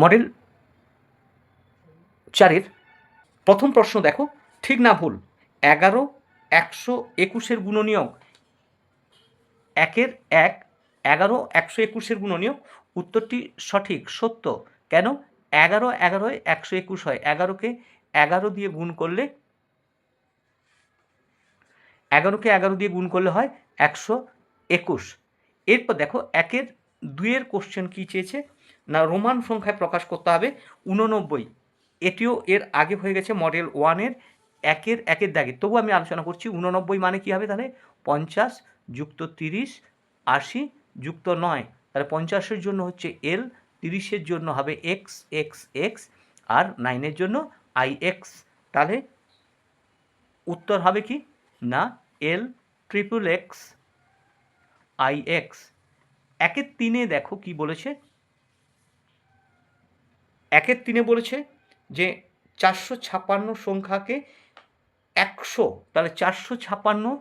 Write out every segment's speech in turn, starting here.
Model 4-এর প্রথম প্রশ্ন দেখো, ঠিক না ভুল? 11 121-এর গুণনীয়ক 1-এর 1, 11 121-এর গুণনীয়ক। উত্তরটি সঠিক, সত্য। কেন? 11 11 121 হয়। 11কে 11 দিয়ে গুণ করলে 11কে 11 দিয়ে গুণ করলে হয় 121। এরপর দেখো 1-এর 2-এর কোশ্চেন কী চেয়েছে না, রোমান সংখ্যায় প্রকাশ করতে হবে 89। এটিও এর আগে হয়ে গেছে মডেল 1-এর 1-এর দাগে। তবু আমি আলোচনা করছি 89 মানে কী হবে তাহলে 50 যুক্ত 30 80 যুক্ত 9। তাহলে 50-এর জন্য হচ্ছে এল, 30-এর জন্য হবে এক্স এক্স এক্স, আর 9-এর জন্য আই এক্স। তাহলে উত্তর হবে কি না এল ট্রিপল এক্স আই এক্স। 1-এর 3-এ দেখো কি বলেছে, 1-এর 3-এ বলেছে যে 456 সংখ্যাকে 100, তাহলে 456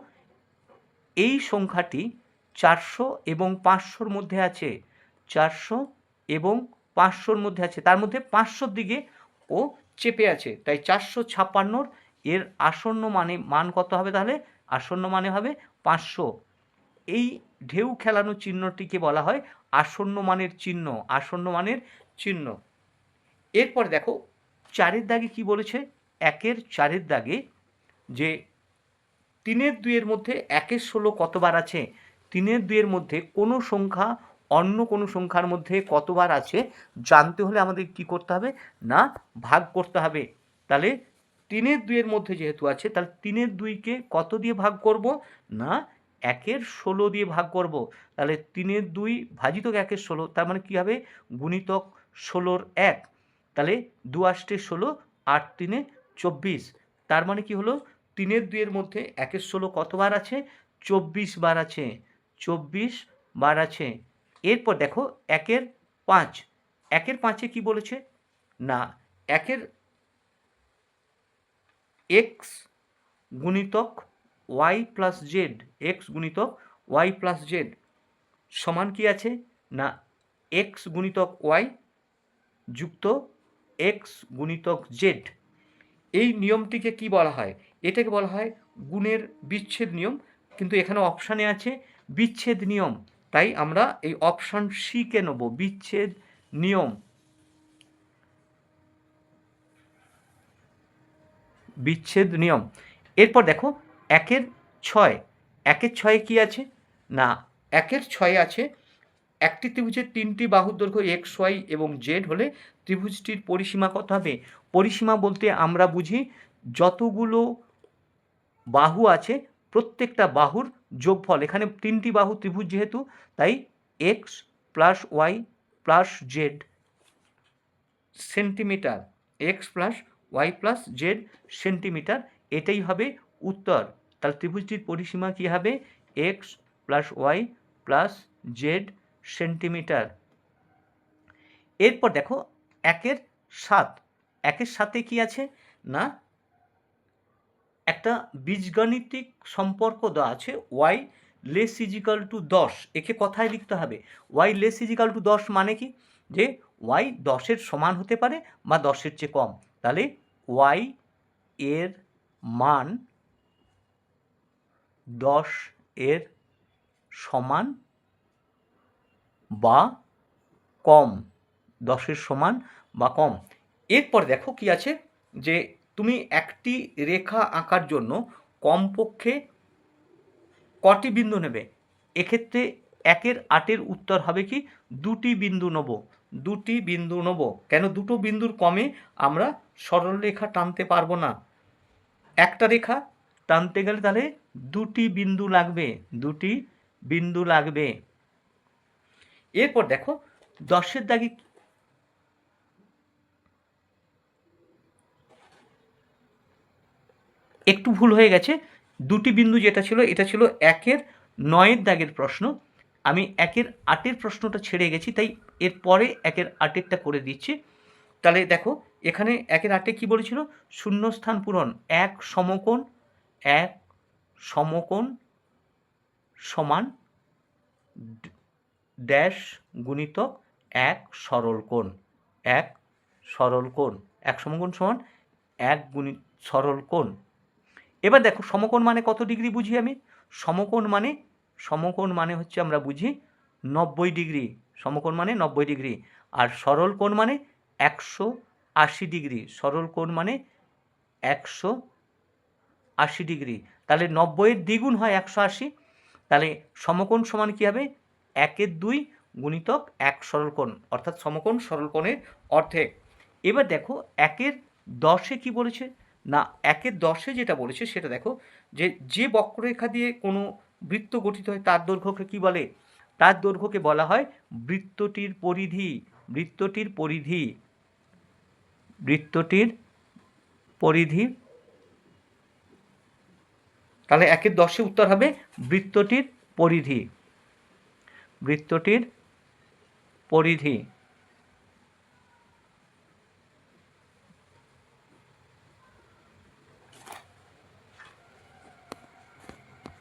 এই সংখ্যাটি 400 এবং 500-র মধ্যে আছে, 400 এবং 500-র মধ্যে আছে, তার মধ্যে 500-র দিকে ও চেপে আছে। তাই 456-র এর আসন্ন মান কত হবে তাহলে? আসন্ন মানে হবে 500। এই ঢেউ খেলানো চিহ্নটিকে বলা হয় আসন্ন মানের চিহ্ন, আসন্ন মানের চিহ্ন। এরপর দেখো 4-এর দাগে কি বলেছে, 1-এর 4-এর দাগে যে 3-এর 2-এর মধ্যে 1-এর 16 কতবার আছে, 3-এর 2-এর মধ্যে কোনো সংখ্যা অন্য কোনো সংখ্যার মধ্যে কতবার আছে জানতে হলে আমাদের কি করতে হবে না ভাগ করতে হবে। তাহলে 3-এর 2-এর মধ্যে যেহেতু আছে, তাহলে 3-এর 2-কে কত দিয়ে ভাগ করব না 1-এর 16 দিয়ে ভাগ করব। তাহলে 3-এর 2 ভাজিত 1-এর 16, তার মানে কী হবে গুণিতক 16-র 1। তাহলে 2 আষ্টে 16, 8 3-এ 24। তার মানে কি হলো 3-এর 2-এর মধ্যে 1-এর 16 কতবার আছে? 24 বার আছে, 24 বার আছে। এরপর দেখো 1-এর 5, 1-এর 5-এ কি বলেছে না 1-এর এক্স গুণিতক ওয়াই প্লাস জেড, এক্স গুণিতক ওয়াই প্লাস জেড সমান কি আছে না এক্স গুণিতক ওয়াই যুক্ত এক্স গুণিতক জেড। এই নিয়মটিকে কি বলা হয়? এটাকে বলা হয় গুণের বিচ্ছেদ নিয়ম, কিন্তু এখানে অপশানে আছে বিচ্ছেদ নিয়ম, তাই আমরা এই অপশান সিকে নেব, বিচ্ছেদ নিয়ম, বিচ্ছেদ নিয়ম। এরপর দেখো 1-এর 6, 1-এর 6-এ কী আছে না 1-এর 6-এ আছে একটি ত্রিভুজের 3টি বাহুর দৈর্ঘ্য এক্স ওয়াই এবং জেড হলে ত্রিভুজটির পরিসীমা কত হবে? পরিসীমা বলতে আমরা বুঝি যতগুলো বাহু আছে প্রত্যেকটা বাহুর যোগফল। এখানে 3টি বাহু ত্রিভুজ যেহেতু, তাই x plus y plus z centimetre, x plus y plus z centimetre, এটাই হবে উত্তর। তাহলে ত্রিভুজটির পরিসীমা কী হবে? X plus y plus z centimetre. এরপর দেখো 1-এর 7, 1-এর 7-এ কী আছে না একটা বীজগাণিতিক সম্পর্ক দেওয়া আছে ওয়াই লেস ইজিক্যাল টু 10। একে কথায় লিখতে হবে ওয়াই লেস ইজিক্যাল টু 10 মানে কি যে ওয়াই 10-এর সমান হতে পারে বা 10-এর চেয়ে কম। তাহলে ওয়াই এর মান 10-এর সমান বা কম, 10-এর সমান বা কম। এরপর দেখো কি আছে যে তুমি একটি রেখা আঁকার জন্য কমপক্ষে কটি বিন্দু নেবে? এক্ষেত্রে 1-এর 8-এর উত্তর হবে কি 2টি বিন্দু নেব, 2টি বিন্দু নেব। কেন? দুটো বিন্দুর কমে আমরা সরল রেখা টানতে পারবো না, একটা রেখা টানতে গেলে তাহলে 2টি বিন্দু লাগবে, 2টি বিন্দু লাগবে। এরপর দেখো 10-এর দাগে একটু ভুল হয়ে গেছে, 2টি বিন্দু যেটা ছিল এটা ছিল 1-এর 9-এর দাগের প্রশ্ন। আমি 1-এর 8-এর প্রশ্নটা ছেড়ে গেছি, তাই এরপরে 1-এর 8-এরটা করে দিচ্ছি। তাহলে দেখো এখানে 1-এর 8-এ কী বলেছিল? শূন্যস্থান পূরণ, এক সমকোণ সমান ড্যাশ গুণিতক এক সরল কোণ। এক সরল কোণ। এক সমকোণ সমান এক গুণিত সরল কোণ। এবার দেখো সমকোণ মানে কত ডিগ্রি বুঝি আমি? সমকোণ মানে হচ্ছে আমরা বুঝি 90 ডিগ্রি। সমকোণ মানে 90 ডিগ্রি। আর সরল কোণ মানে 180 ডিগ্রি। সরল কোণ মানে 180 ডিগ্রি। তাহলে 90-এর দ্বিগুণ হয় 180। তাহলে সমকোণ সমান কী হবে? 1/2 গুণিতক 1 সরল কোণ, অর্থাৎ সমকোণ সরল কোণের অর্ধেক। এবার দেখো 1/10-এ কী বলেছে না, 1/10-এ যেটা বলেছে সেটা দেখো, যে বক্ররেখা দিয়ে কোনো বৃত্ত গঠিত হয় তার দৈর্ঘ্যকে কী বলে? তার দৈর্ঘ্যকে বলা হয় বৃত্তটির পরিধি। বৃত্তটির পরিধি। বৃত্তটির পরিধি। তাহলে 1/10-এ উত্তর হবে বৃত্তটির পরিধি। বৃত্তটির পরিধি।